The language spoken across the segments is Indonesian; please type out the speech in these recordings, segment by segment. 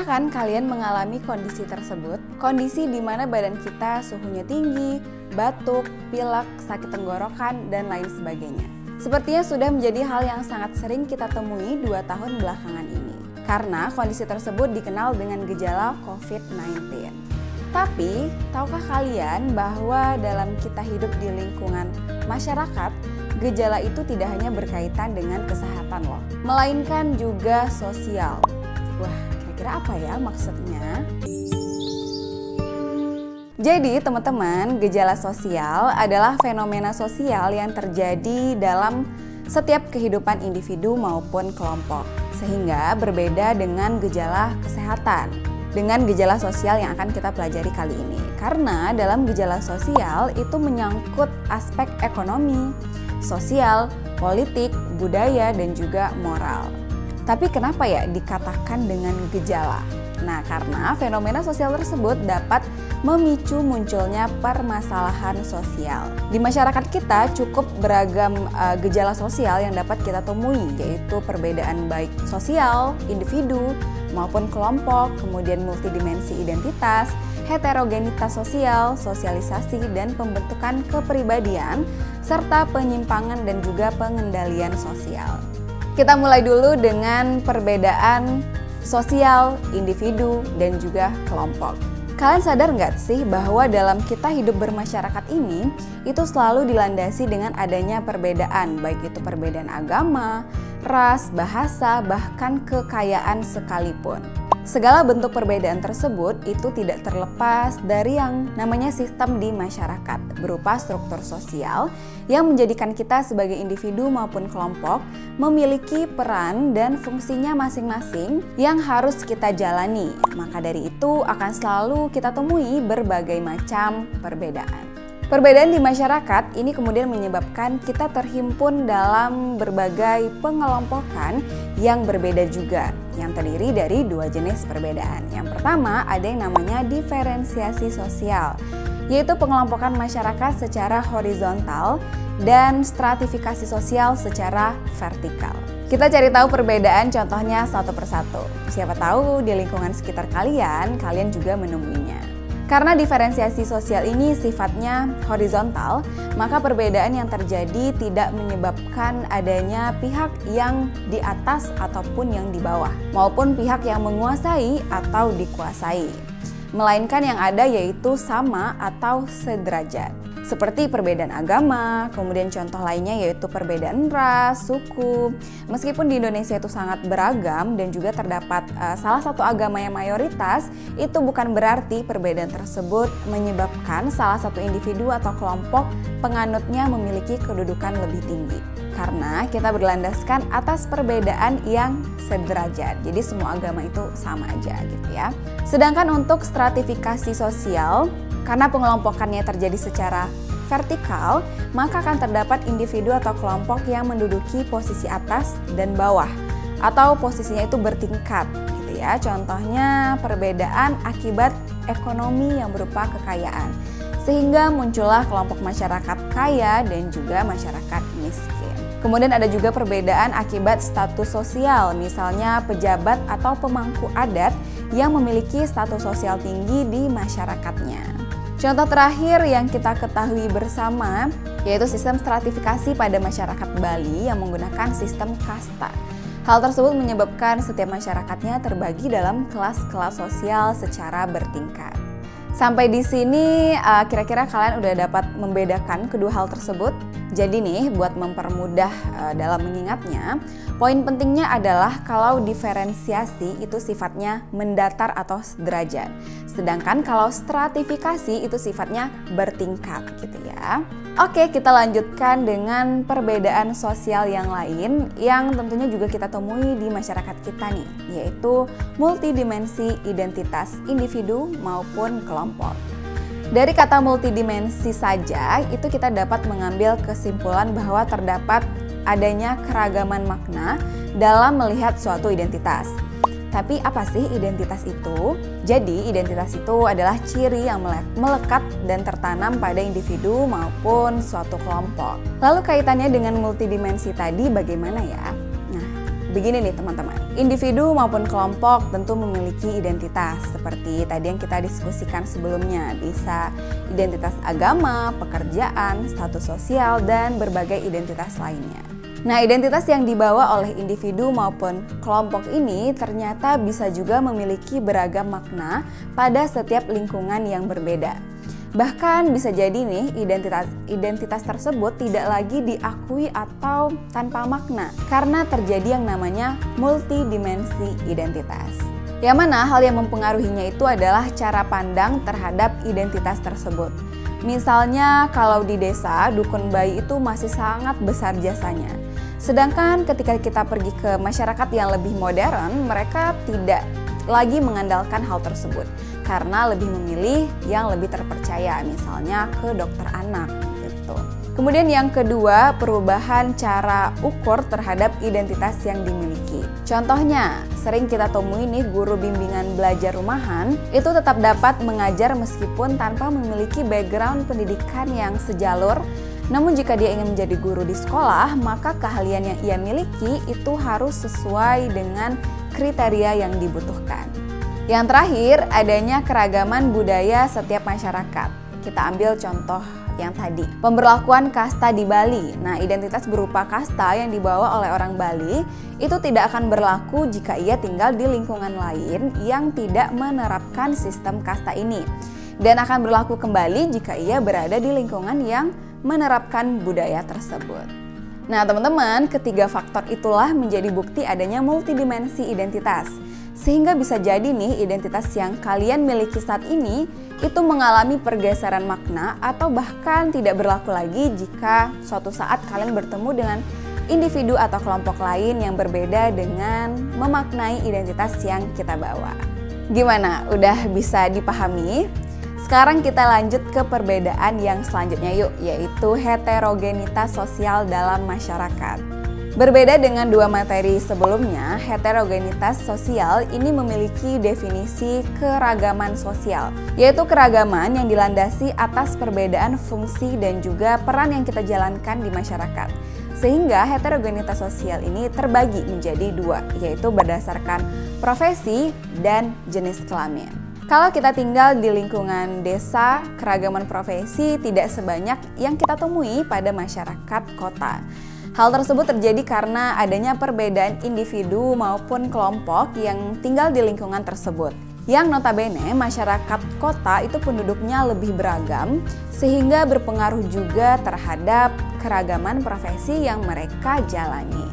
Pernah kan kalian mengalami kondisi tersebut? Kondisi di mana badan kita suhunya tinggi, batuk, pilek, sakit tenggorokan, dan lain sebagainya. Sepertinya sudah menjadi hal yang sangat sering kita temui 2 tahun belakangan ini. Karena kondisi tersebut dikenal dengan gejala COVID-19. Tapi, tahukah kalian bahwa dalam kita hidup di lingkungan masyarakat, gejala itu tidak hanya berkaitan dengan kesehatan loh, melainkan juga sosial. Wah, kira-kira apa ya maksudnya? Jadi teman-teman, gejala sosial adalah fenomena sosial yang terjadi dalam setiap kehidupan individu maupun kelompok. Sehingga berbeda dengan gejala kesehatan, dengan gejala sosial yang akan kita pelajari kali ini. Karena dalam gejala sosial itu menyangkut aspek ekonomi, sosial, politik, budaya, dan juga moral. Tapi kenapa ya dikatakan dengan gejala? Nah, karena fenomena sosial tersebut dapat memicu munculnya permasalahan sosial. Di masyarakat kita cukup beragam gejala sosial yang dapat kita temui, yaitu perbedaan baik sosial, individu, maupun kelompok, kemudian multidimensi identitas, heterogenitas sosial, sosialisasi, dan pembentukan kepribadian, serta penyimpangan dan juga pengendalian sosial. Kita mulai dulu dengan perbedaan sosial, individu, dan juga kelompok. Kalian sadar nggak sih bahwa dalam kita hidup bermasyarakat ini, itu selalu dilandasi dengan adanya perbedaan, baik itu perbedaan agama, ras, bahasa, bahkan kekayaan sekalipun. Segala bentuk perbedaan tersebut itu tidak terlepas dari yang namanya sistem di masyarakat, berupa struktur sosial yang menjadikan kita sebagai individu maupun kelompok memiliki peran dan fungsinya masing-masing yang harus kita jalani. Maka dari itu akan selalu kita temui berbagai macam perbedaan. Perbedaan di masyarakat ini kemudian menyebabkan kita terhimpun dalam berbagai pengelompokan yang berbeda juga, yang terdiri dari 2 jenis perbedaan. Yang pertama ada yang namanya diferensiasi sosial, yaitu pengelompokan masyarakat secara horizontal dan stratifikasi sosial secara vertikal. Kita cari tahu perbedaan contohnya satu persatu. Siapa tahu di lingkungan sekitar kalian juga menemuinya. Karena diferensiasi sosial ini sifatnya horizontal, maka perbedaan yang terjadi tidak menyebabkan adanya pihak yang di atas ataupun yang di bawah, maupun pihak yang menguasai atau dikuasai. Melainkan yang ada yaitu sama atau sederajat. Seperti perbedaan agama, kemudian contoh lainnya yaitu perbedaan ras, suku. Meskipun di Indonesia itu sangat beragam dan juga terdapat salah satu agama yang mayoritas, itu bukan berarti perbedaan tersebut menyebabkan salah satu individu atau kelompok penganutnya memiliki kedudukan lebih tinggi. Karena kita berlandaskan atas perbedaan yang sederajat. Jadi semua agama itu sama aja gitu ya. Sedangkan untuk stratifikasi sosial, karena pengelompokannya terjadi secara vertikal, maka akan terdapat individu atau kelompok yang menduduki posisi atas dan bawah, atau posisinya itu bertingkat gitu ya. Contohnya perbedaan akibat ekonomi yang berupa kekayaan, sehingga muncullah kelompok masyarakat kaya dan juga masyarakat miskin. Kemudian ada juga perbedaan akibat status sosial, misalnya pejabat atau pemangku adat yang memiliki status sosial tinggi di masyarakatnya. Contoh terakhir yang kita ketahui bersama yaitu sistem stratifikasi pada masyarakat Bali yang menggunakan sistem kasta. Hal tersebut menyebabkan setiap masyarakatnya terbagi dalam kelas-kelas sosial secara bertingkat. Sampai di sini kira-kira kalian udah dapat membedakan kedua hal tersebut? Jadi nih, buat mempermudah dalam mengingatnya, poin pentingnya adalah kalau diferensiasi itu sifatnya mendatar atau sederajat. Sedangkan kalau stratifikasi itu sifatnya bertingkat gitu ya. Oke, kita lanjutkan dengan perbedaan sosial yang lain yang tentunya juga kita temui di masyarakat kita nih, yaitu multidimensi identitas individu maupun kelompok. Dari kata multidimensi saja, itu kita dapat mengambil kesimpulan bahwa terdapat adanya keragaman makna dalam melihat suatu identitas. Tapi apa sih identitas itu? Jadi identitas itu adalah ciri yang melekat dan tertanam pada individu maupun suatu kelompok. Lalu kaitannya dengan multidimensi tadi bagaimana ya? Nah, begini nih teman-teman. Individu maupun kelompok tentu memiliki identitas, seperti tadi yang kita diskusikan sebelumnya, bisa identitas agama, pekerjaan, status sosial, dan berbagai identitas lainnya. Nah, identitas yang dibawa oleh individu maupun kelompok ini ternyata bisa juga memiliki beragam makna pada setiap lingkungan yang berbeda. Bahkan bisa jadi nih identitas tersebut tidak lagi diakui atau tanpa makna karena terjadi yang namanya multidimensi identitas. Yang mana hal yang mempengaruhinya itu adalah cara pandang terhadap identitas tersebut. Misalnya kalau di desa, dukun bayi itu masih sangat besar jasanya. Sedangkan ketika kita pergi ke masyarakat yang lebih modern, mereka tidak lagi mengandalkan hal tersebut karena lebih memilih yang lebih terpercaya, misalnya ke dokter anak gitu. Kemudian yang kedua, perubahan cara ukur terhadap identitas yang dimiliki. Contohnya, sering kita temui nih guru bimbingan belajar rumahan itu tetap dapat mengajar meskipun tanpa memiliki background pendidikan yang sejalur. Namun jika dia ingin menjadi guru di sekolah, maka keahlian yang ia miliki itu harus sesuai dengan kriteria yang dibutuhkan. Yang terakhir, adanya keragaman budaya setiap masyarakat. Kita ambil contoh yang tadi, pemberlakuan kasta di Bali. Nah, identitas berupa kasta yang dibawa oleh orang Bali itu tidak akan berlaku jika ia tinggal di lingkungan lain yang tidak menerapkan sistem kasta ini. Dan akan berlaku kembali jika ia berada di lingkungan yang menerapkan budaya tersebut. Nah, teman-teman, ketiga faktor itulah menjadi bukti adanya multidimensi identitas. Sehingga bisa jadi nih identitas yang kalian miliki saat ini itu mengalami pergeseran makna atau bahkan tidak berlaku lagi jika suatu saat kalian bertemu dengan individu atau kelompok lain yang berbeda dengan memaknai identitas yang kita bawa. Gimana? Udah bisa dipahami? Sekarang kita lanjut ke perbedaan yang selanjutnya yuk, yaitu heterogenitas sosial dalam masyarakat. Berbeda dengan dua materi sebelumnya, heterogenitas sosial ini memiliki definisi keragaman sosial, yaitu keragaman yang dilandasi atas perbedaan fungsi dan juga peran yang kita jalankan di masyarakat. Sehingga heterogenitas sosial ini terbagi menjadi dua, yaitu berdasarkan profesi dan jenis kelamin. Kalau kita tinggal di lingkungan desa, keragaman profesi tidak sebanyak yang kita temui pada masyarakat kota. Hal tersebut terjadi karena adanya perbedaan individu maupun kelompok yang tinggal di lingkungan tersebut. Yang notabene masyarakat kota itu penduduknya lebih beragam sehingga berpengaruh juga terhadap keragaman profesi yang mereka jalani.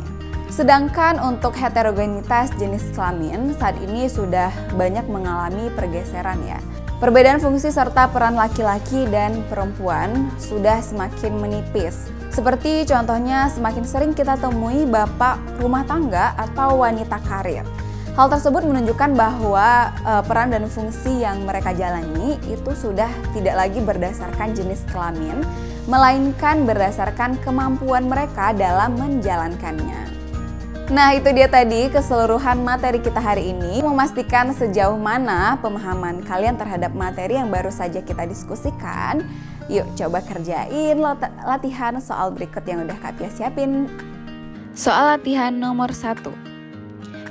Sedangkan untuk heterogenitas jenis kelamin saat ini sudah banyak mengalami pergeseran ya. Perbedaan fungsi serta peran laki-laki dan perempuan sudah semakin menipis. Seperti contohnya semakin sering kita temui bapak rumah tangga atau wanita karir. Hal tersebut menunjukkan bahwa peran dan fungsi yang mereka jalani itu sudah tidak lagi berdasarkan jenis kelamin, melainkan berdasarkan kemampuan mereka dalam menjalankannya. Nah, itu dia tadi keseluruhan materi kita hari ini. Memastikan sejauh mana pemahaman kalian terhadap materi yang baru saja kita diskusikan. Yuk coba kerjain latihan soal berikut yang udah Kak Pia siapin. Soal latihan nomor 1.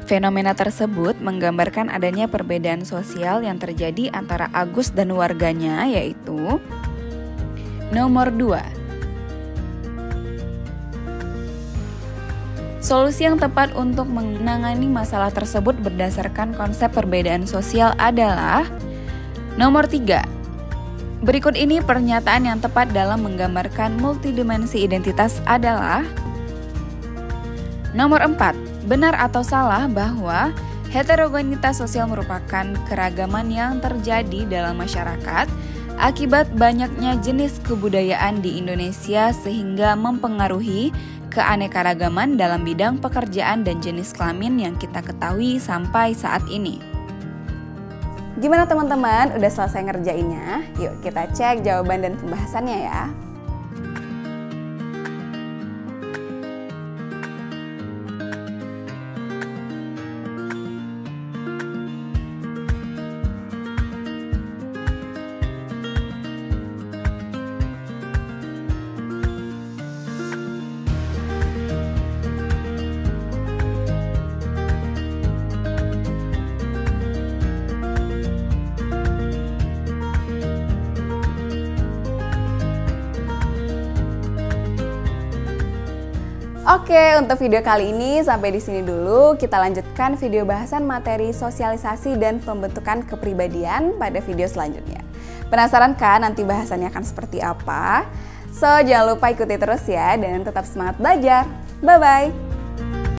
Fenomena tersebut menggambarkan adanya perbedaan sosial yang terjadi antara Agus dan warganya, yaitu nomor 2. Solusi yang tepat untuk menangani masalah tersebut berdasarkan konsep perbedaan sosial adalah nomor 3. Berikut ini pernyataan yang tepat dalam menggambarkan multidimensi identitas adalah nomor 4. Benar atau salah bahwa heterogenitas sosial merupakan keragaman yang terjadi dalam masyarakat akibat banyaknya jenis kebudayaan di Indonesia sehingga mempengaruhi keanekaragaman dalam bidang pekerjaan dan jenis kelamin yang kita ketahui sampai saat ini. Gimana teman-teman? Udah selesai ngerjainnya? Yuk kita cek jawaban dan pembahasannya ya. Oke, untuk video kali ini sampai di sini dulu. Kita lanjutkan video bahasan materi sosialisasi dan pembentukan kepribadian pada video selanjutnya. Penasaran kan nanti bahasannya akan seperti apa? So, jangan lupa ikuti terus ya dan tetap semangat belajar. Bye-bye!